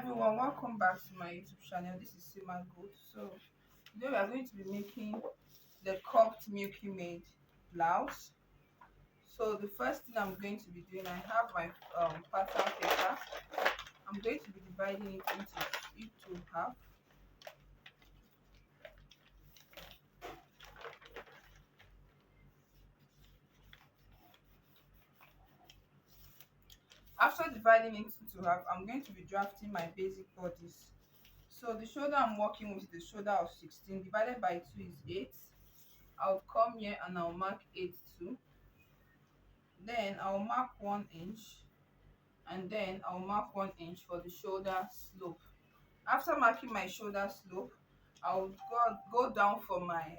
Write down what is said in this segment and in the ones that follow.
everyone, welcome back to my YouTube channel. This is Sima Good. So today we are going to be making the cupped Milky Maid blouse. So the first thing I'm going to be doing, I have my pattern paper. I'm going to be dividing it into half. After dividing it into half, I'm going to be drafting my basic bodice. So the shoulder I'm working with is the shoulder of 16 divided by 2 is 8. I'll come here and I'll mark 8 too. Then I'll mark 1 inch, and then I'll mark 1 inch for the shoulder slope. After marking my shoulder slope, I'll go down for my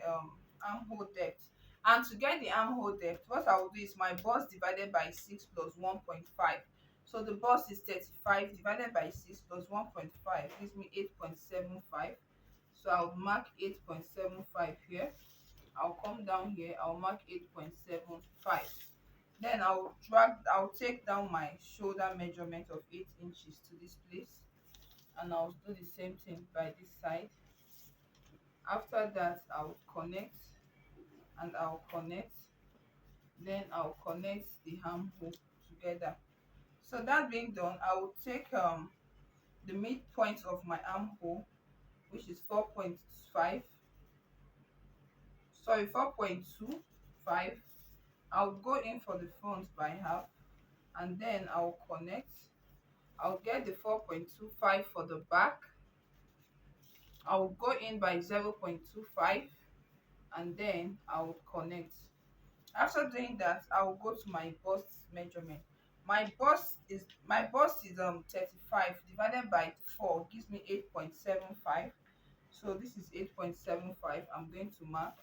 armhole depth. And to get the armhole depth, what I will do is my bust divided by 6 plus 1.5. So the bust is 35 divided by 6 plus 1.5 gives me 8.75. So I'll mark 8.75 here. I'll come down here, I'll mark 8.75. Then I'll take down my shoulder measurement of 8 inches to this place, and I'll do the same thing by this side. After that, I'll connect and I'll connect, then I'll connect the armhole together. So that being done, I will take the midpoint of my armhole, which is 4.5, sorry, 4.25. I'll go in for the front by half, and then I'll connect. I'll get the 4.25 for the back. I'll go in by 0.25, and then I'll connect. After doing that, I'll go to my bust measurement. My bust is 35 divided by 4 gives me 8.75. So this is 8.75. I'm going to mark.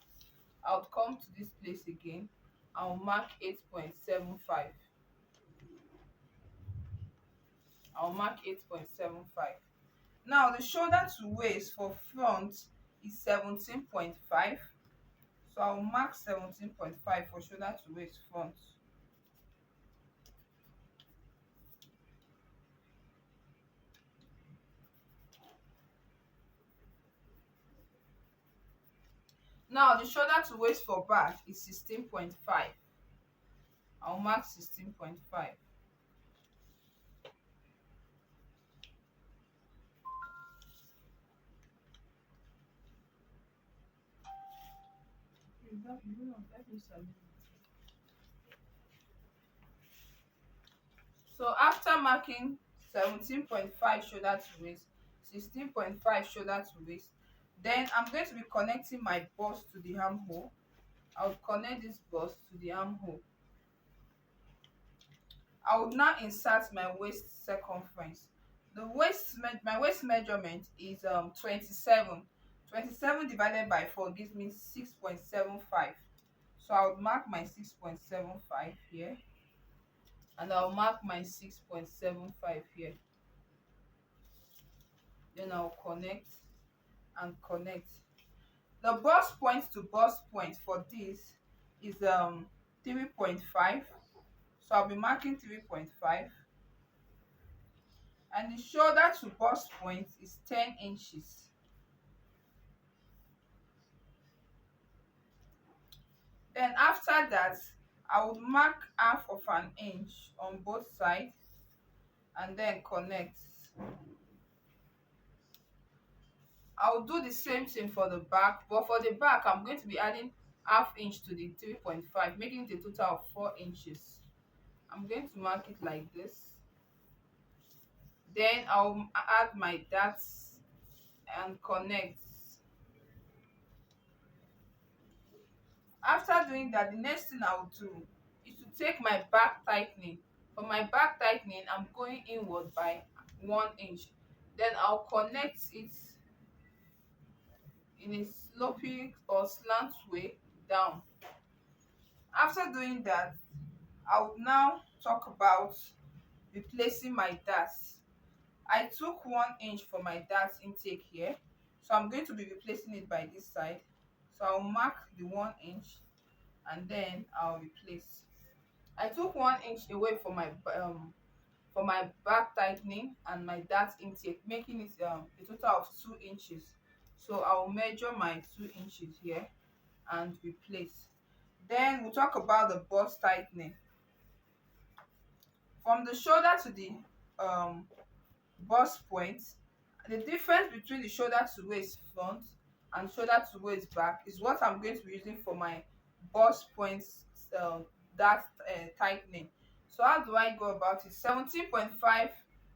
I'll come to this place again. I'll mark 8.75. I'll mark 8.75. Now the shoulder to waist for front is 17.5. So I'll mark 17.5 for shoulder to waist front. Now the shoulder to waist for back is 16.5. I'll mark 16.5. So after marking 17.5 shoulder to waist, 16.5 shoulder to waist, then I'm going to be connecting my bust to the armhole. I'll connect this bust to the armhole. I will now insert my waist circumference. My waist measurement is 27. 27 divided by 4 gives me 6.75. So I'll mark my 6.75 here, and I'll mark my 6.75 here. Then I'll connect and connect. The bust point to bust point for this is 3.5. So I'll be marking 3.5. And the shoulder to bust point is 10 inches. Then after that, I will mark half of an inch on both sides and then connect. I'll do the same thing for the back, but for the back I'm going to be adding half inch to the 3.5, making it a total of 4 inches. I'm going to mark it like this. Then I'll add my darts and connect. After doing that, the next thing I'll do is to take my back tightening. For my back tightening, I'm going inward by 1 inch. Then I'll connect it in a sloping or slant way down. After doing that, I will now talk about replacing my darts. I took 1 inch for my darts intake here, so I'm going to be replacing it by this side. So I'll mark the 1 inch and then I'll replace. I took 1 inch away from my for my back tightening and my dart intake, making it a total of 2 inches. So I'll measure my 2 inches here and replace. Then we'll talk about the bust tightening. From the shoulder to the um bust point, the difference between the shoulder to waist front and shoulder to waist back is what I'm going to be using for my bust points, that tightening. So how do I go about it? 17.5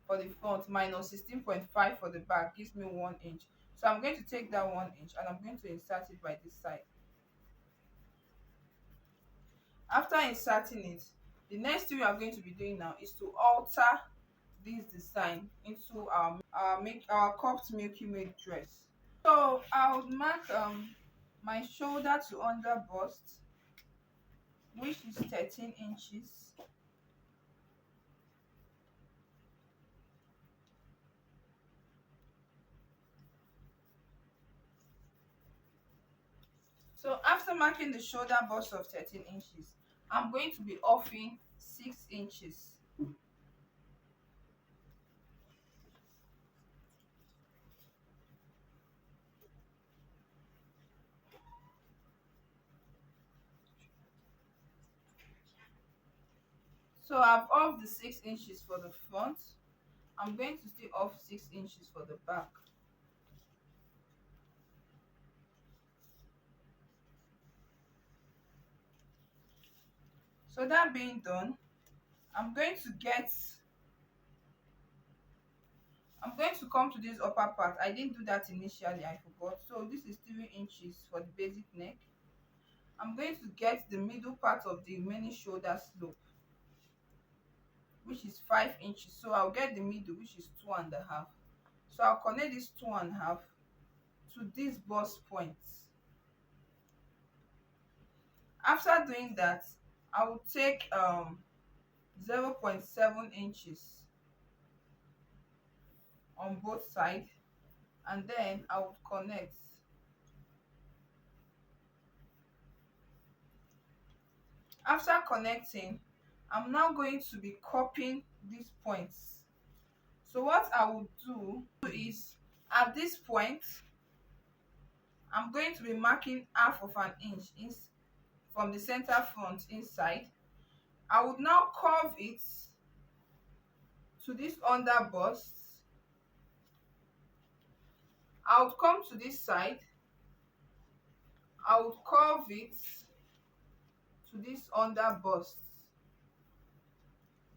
for the front minus 16.5 for the back gives me 1 inch. So I'm going to take that 1 inch and I'm going to insert it by this side. After inserting it, the next thing we are going to be doing now is to alter this design into our cupped Milky Maid dress. So I would mark my shoulder to under bust, which is 13 inches. So after marking the shoulder bust of 13 inches, I'm going to be offing 6 inches. So I've off the 6 inches for the front. I'm going to still off 6 inches for the back. So that being done, I'm going to come to this upper part. I didn't do that initially, I forgot. So this is 3 inches for the basic neck. I'm going to get the middle part of the remaining shoulder slope, which is 5 inches. So I'll get the middle, which is 2.5. So I'll connect this 2.5 to this bust point. After doing that, I will take 0.7 inches on both sides, and then I would connect. After connecting, I'm now going to be cupping these points. So what I will do is, at this point, I'm going to be marking half of an inch from the center front inside. I would now curve it to this under bust. I would come to this side. I would curve it to this under bust.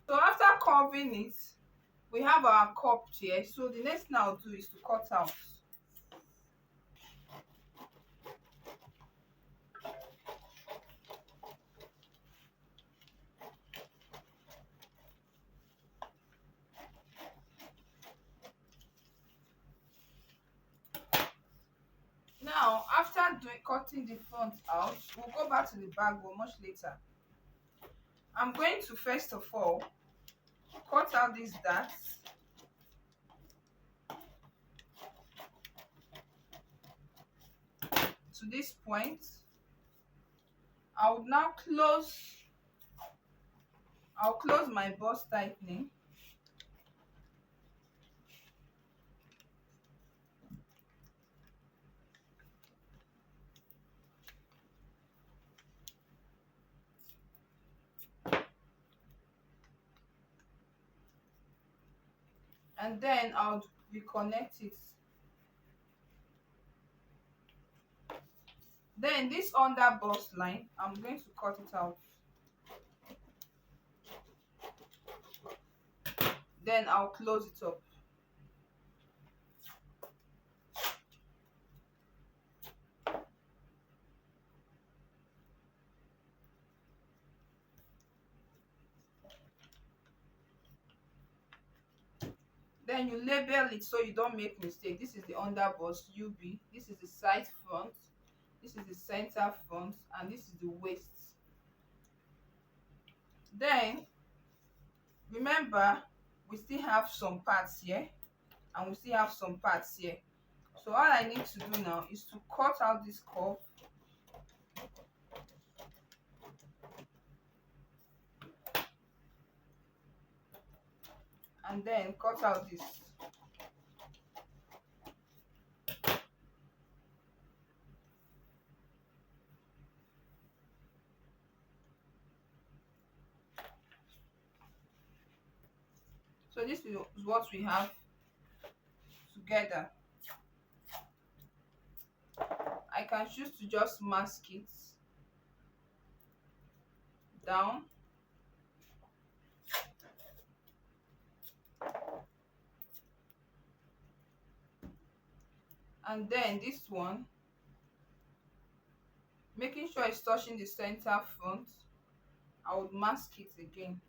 So after curving it, we have our cup here. So the next thing I'll do is to cut out. Now, after cutting the front out, we'll go back to the back but much later. I'm going to first of all cut out these darts. To this point, I will now close my bust tightening. And then I'll reconnect it. Then this under bust line, I'm going to cut it out. Then I'll close it up. Then you label it so you don't make mistake. This is the under bust UB, this is the side front, this is the center front, and this is the waist. Then remember, we still have some parts here and we still have some parts here. So all I need to do now is to cut out this curve. and then cut out this. So this is what we have together. I can choose to just mask it down, and then this one, making sure it's touching the center front, I would mask it again.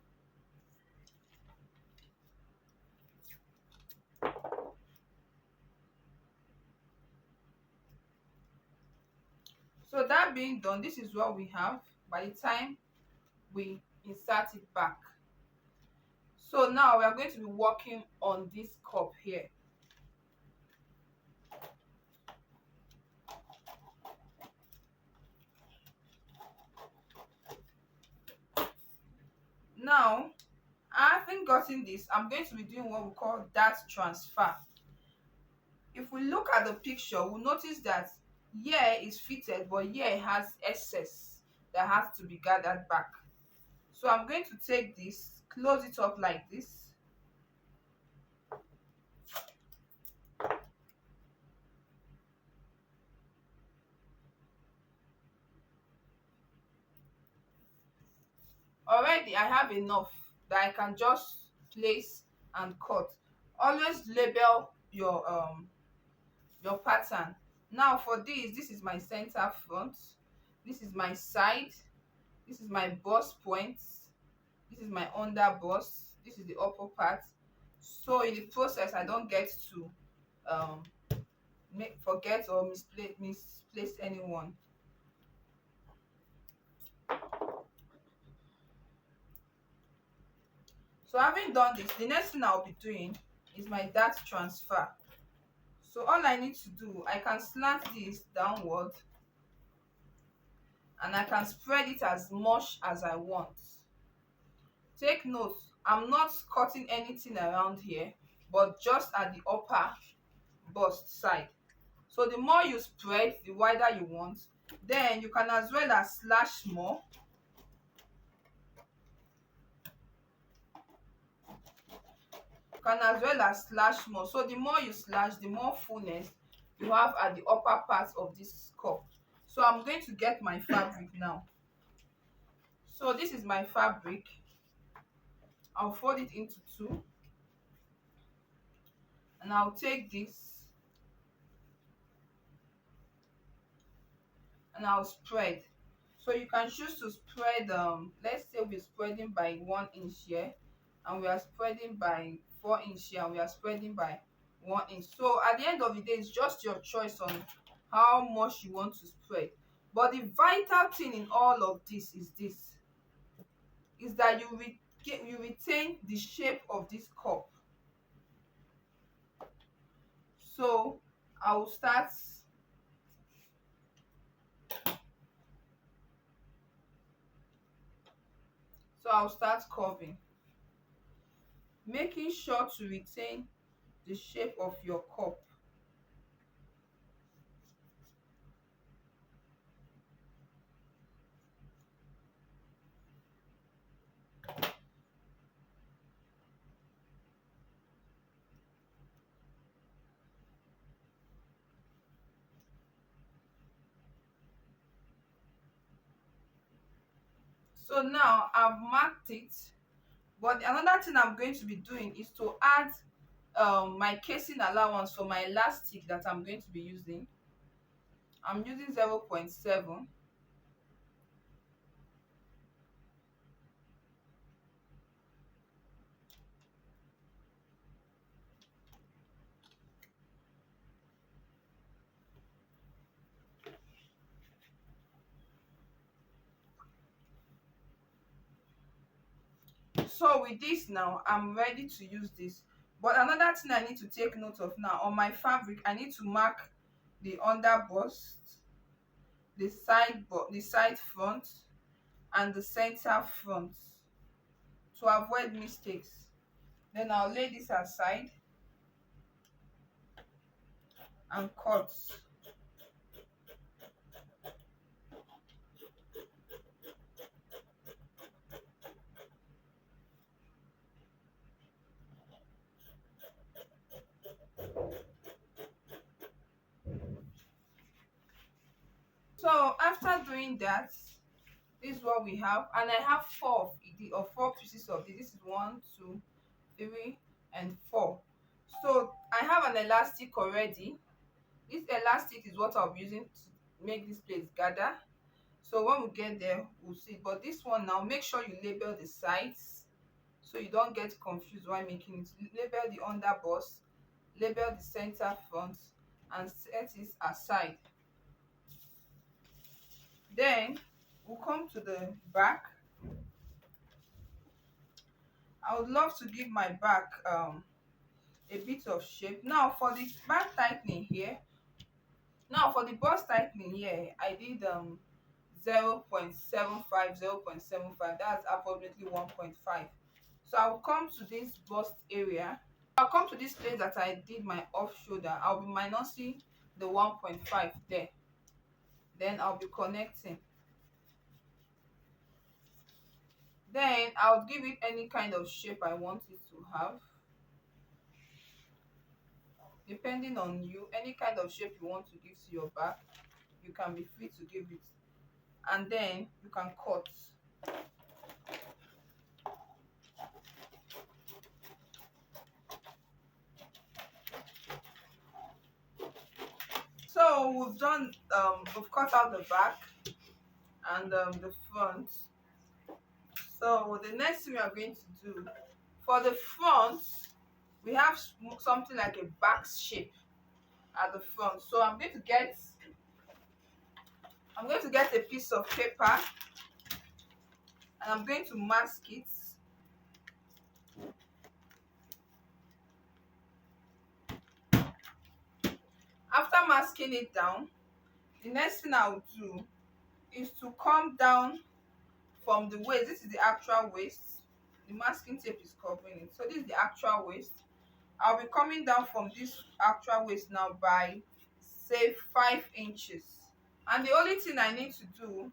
So that being done, this is what we have by the time we insert it back. So now we are going to be working on this cup here. Now, having gotten this, I'm going to be doing what we call dart transfer. If we look at the picture, we'll notice that here is fitted, but here it has excess that has to be gathered back. So I'm going to take this, close it up like this. Already I have enough that I can just place and cut. Always label your pattern. Now for this is my center front, this is my side, this is my bust point, this is my under bust, this is the upper part. So in the process I don't get to um forget or misplace anyone. So having done this, the next thing I'll be doing is my dart transfer. So all I need to do, I can slant this downward and I can spread it as much as I want. Take note, I'm not cutting anything around here, but just at the upper bust side. So the more you spread, the wider you want. Then you can as well as slash more. You can as well as slash more. So the more you slash, the more fullness you have at the upper part of this cup. So I'm going to get my fabric now. So this is my fabric. I'll fold it into two, and I'll take this and I'll spread. So you can choose to spread, let's say we're spreading by 1 inch here, and we are spreading by 4 inch here, and we are spreading by 1 inch. So at the end of the day, it's just your choice on how much you want to spread. But the vital thing in all of this is that you retain the shape of this cup. So I will start. So I'll start curving, making sure to retain the shape of your cup. So now I've marked it, but another thing I'm going to be doing is to add my casing allowance for my elastic that I'm going to be using. I'm using 0.7. So with this now, I'm ready to use this. But another thing I need to take note of now, on my fabric, I need to mark the under bust, the side front, and the center front to avoid mistakes. Then I'll lay this aside and cut. So after doing that, this is what we have, and I have four pieces of this. This is one, two, three, and four. So I have an elastic already. This elastic is what I'll be using to make this place gather. So when we get there, we'll see. But this one now, make sure you label the sides so you don't get confused while making it. Label the underbust, label the center front, and set it aside. Then we'll come to the back. I would love to give my back a bit of shape. Now for the back tightening here, now for the bust tightening here, I did 0.75, 0.75. That's approximately 1.5. So I'll come to this bust area. I'll come to this place that I did my off shoulder. I'll be minusing the 1.5 there. Then I'll be connecting. Then I'll give it any kind of shape I want it to have. Depending on you, any kind of shape you want to give to your back, you can be free to give it. And then you can cut. So we've cut out the back and the front. So the next thing we are going to do for the front, we have something like a box shape at the front. So I'm going to get a piece of paper and I'm going to mask it. After masking it down, the next thing I'll do is to come down from the waist. This is the actual waist. The masking tape is covering it. So this is the actual waist. I'll be coming down from this actual waist now by say 5 inches. And the only thing I need to do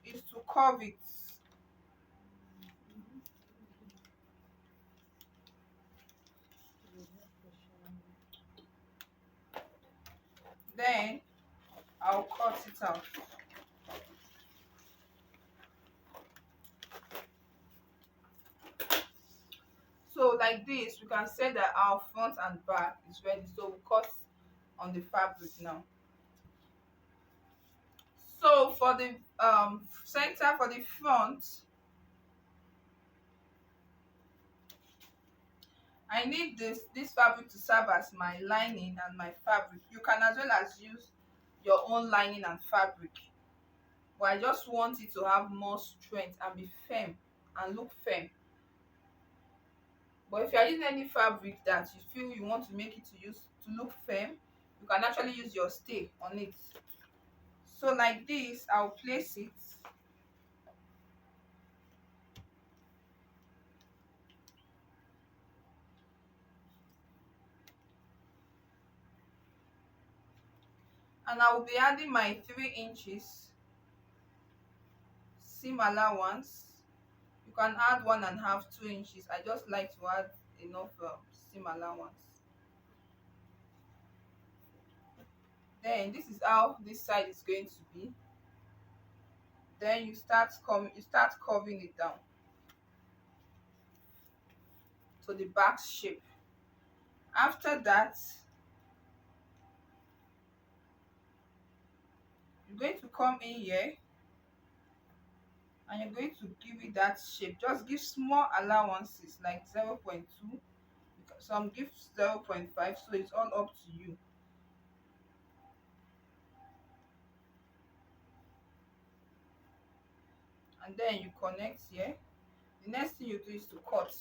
is to curve it. Then I'll cut it out. So like this, we can say that our front and back is ready. So we cut on the fabric now. So for the center, for the front, I need this fabric to serve as my lining and my fabric. You can as well as use your own lining and fabric, but I just want it to have more strength and be firm and look firm. But if you are using any fabric that you feel you want to make it to look firm, you can actually use your stay on it. So like this, I'll place it. And I will be adding my 3 inches seam allowance. You can add 1.5, 2 inches. I just like to add enough seam allowance. Then this is how this side is going to be. Then you start curving it down to the back shape. After that, you're going to come in here and you're going to give it that shape. Just give small allowances like 0.2. Some give 0.5, so it's all up to you. And then you connect here. The next thing you do is to cut.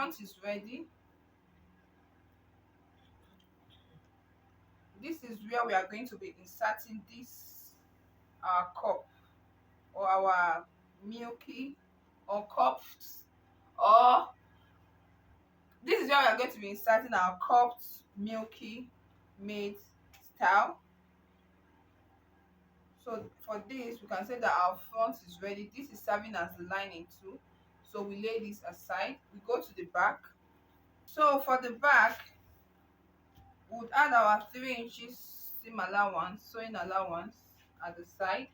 front is ready. This is where we are going to be inserting this our cup or our milky or cups, or this is where we are going to be inserting our cupped milky made style. So for this we can say that our front is ready. This is serving as the lining too, so we lay this aside. We go to the back. So for the back, we would add our 3 inches seam allowance, sewing allowance at the side.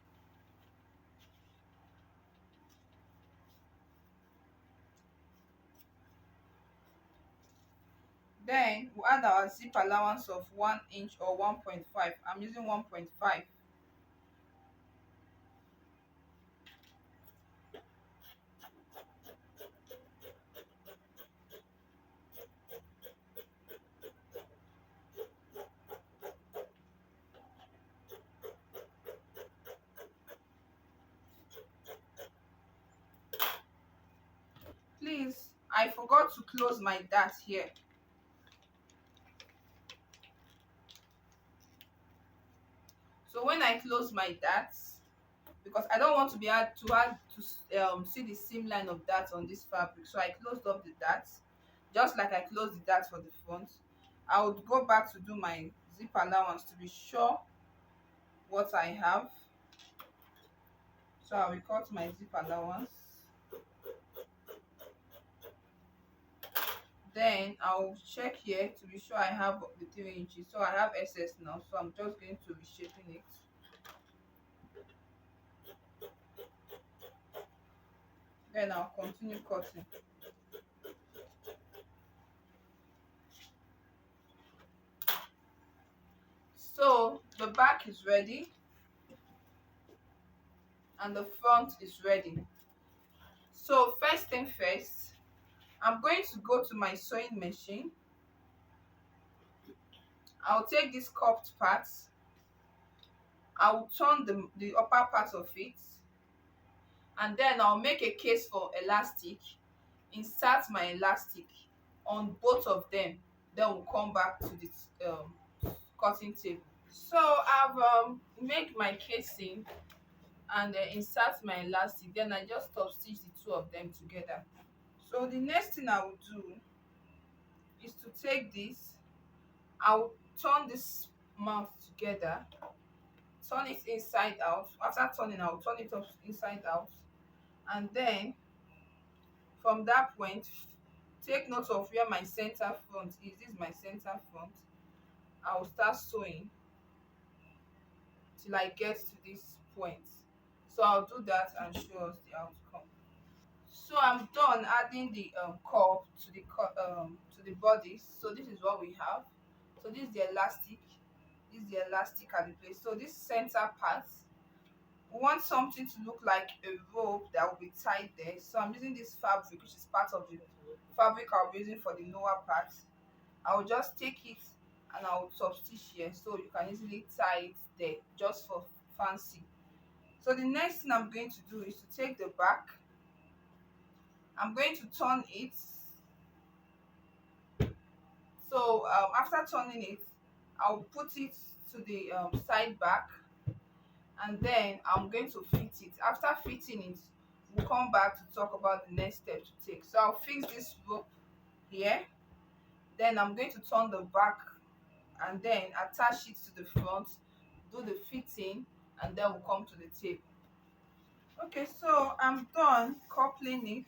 Then we add our zip allowance of 1 inch or 1.5. I'm using 1.5. Please, I forgot to close my dart here. So when I close my darts, because I don't want to be add to see the seam line of darts on this fabric, so I closed up the darts just like I closed the darts for the front. I would go back to do my zip allowance to be sure what I have. So I will cut my zip allowance. Then I'll check here to be sure I have the 3 inches. So I have excess now, so I'm just going to be shaping it. Then I'll continue cutting. So the back is ready and the front is ready. So first thing first, I'm going to go to my sewing machine. I'll take this cupped part. I'll turn the upper part of it, and then I'll make a case for elastic, insert my elastic on both of them. Then we'll come back to the cutting table. So I've made my casing and insert my elastic. Then I just top stitch the two of them together. So the next thing I will do is to take this. I'll turn this mouth together, turn it inside out. After turning, I'll turn it up inside out, and then from that point, take note of where my center front is. This is my center front. I will start sewing till I get to this point. So I'll do that and show us the outcome. So I'm done adding the cup to the bodice. So this is what we have. So this is the elastic. This is the elastic at the place. So this center part, we want something to look like a rope that will be tied there. So I'm using this fabric, which is part of the fabric I'll be using for the lower part. I will just take it and I will top stitch here, so you can easily tie it there just for fancy. So the next thing I'm going to do is to take the back. I'm going to turn it. So after turning it, I'll put it to the side back, and then I'm going to fit it. After fitting it, we'll come back to talk about the next step to take. So I'll fix this rope here. Then I'm going to turn the back and then attach it to the front, do the fitting, and then we'll come to the tape. Okay, so I'm done coupling it.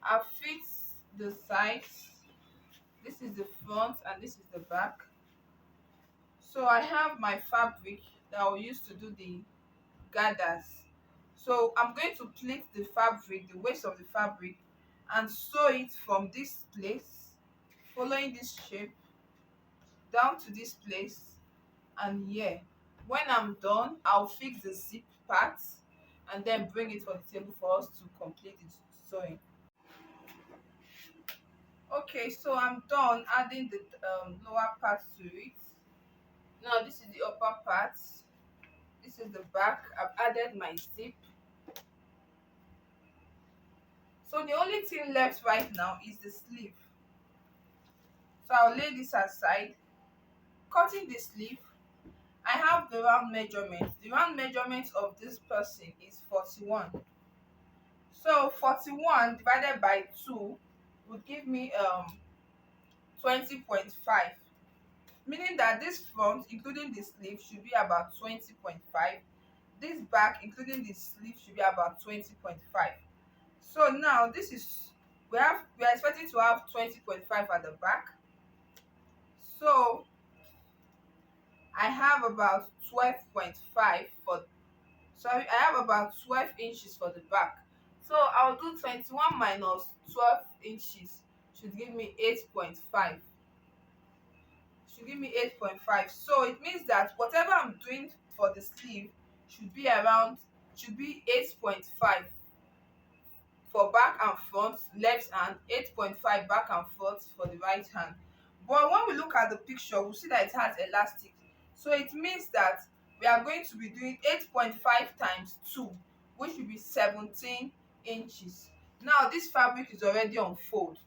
I fit the sides. This is the front and this is the back. So I have my fabric that I'll use to do the gathers. So I'm going to pleat the fabric, the waist of the fabric, and sew it from this place, following this shape down to this place and here. When I'm done, I'll fix the zip part and then bring it on the table for us to complete the sewing. Okay, so I'm done adding the lower part to it. Now this is the upper part. This is the back. I've added my zip. So the only thing left right now is the sleeve. So I'll lay this aside. Cutting the sleeve, I have the round measurement. The round measurement of this person is 41. So 41 divided by 2 would give me 20.5, meaning that this front including the sleeve should be about 20.5. This back including the sleeve should be about 20.5. So now this is, we are expecting to have 20.5 at the back. So I have about 12.5 for, sorry, I have about 12 inches for the back. So I'll do 21 minus 12 inches should give me 8.5. Should give me 8.5. So it means that whatever I'm doing for the sleeve should be around, should be 8.5 for back and front left hand, 8.5 back and front for the right hand. But when we look at the picture, we'll see that it has elastic, so it means that we are going to be doing 8.5 times 2, which will be 17 inches. Now this fabric is already on fold,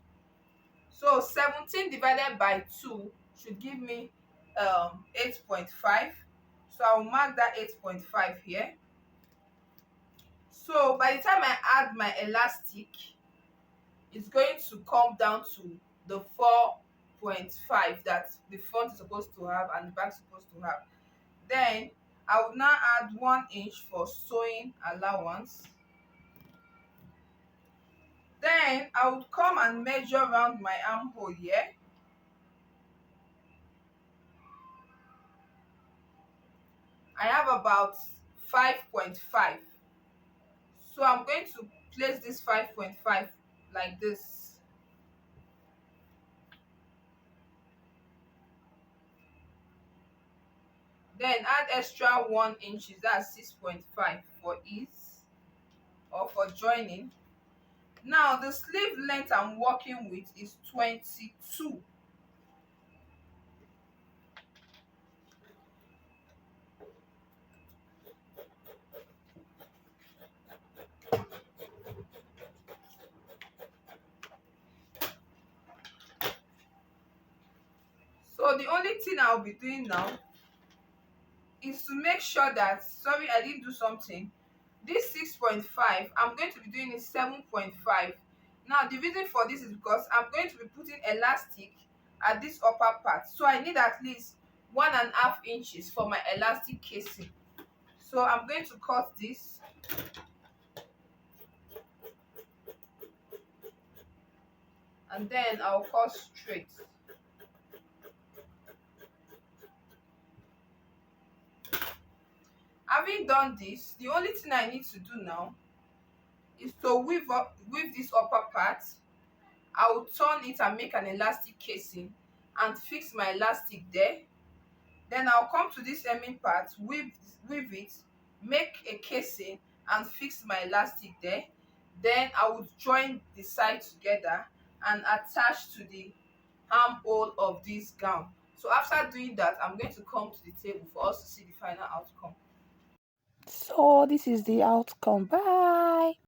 so 17 divided by 2 should give me 8.5. So I'll mark that 8.5 here. So by the time I add my elastic, it's going to come down to the 4.5 that the front is supposed to have and the back is supposed to have. Then I will now add 1 inch for sewing allowance. Then I would come and measure around my armhole here. I have about 5.5. So I'm going to place this 5.5 like this. Then add extra 1 inches, that's 6.5 for ease or for joining. Now the sleeve length I'm working with is 22. So the only thing I'll be doing now is to make sure that, sorry, I didn't do something. This 6.5, I'm going to be doing is 7.5. Now the reason for this is because I'm going to be putting elastic at this upper part, so I need at least 1.5 inches for my elastic casing. So I'm going to cut this, and then I'll cut straight. Having done this, the only thing I need to do now is to weave this upper part. I will turn it and make an elastic casing and fix my elastic there. Then I'll come to this hemming part, weave it, make a casing and fix my elastic there. Then I would join the side together and attach to the armhole of this gown. So after doing that, I'm going to come to the table for us to see the final outcome. So this is the outcome. Bye.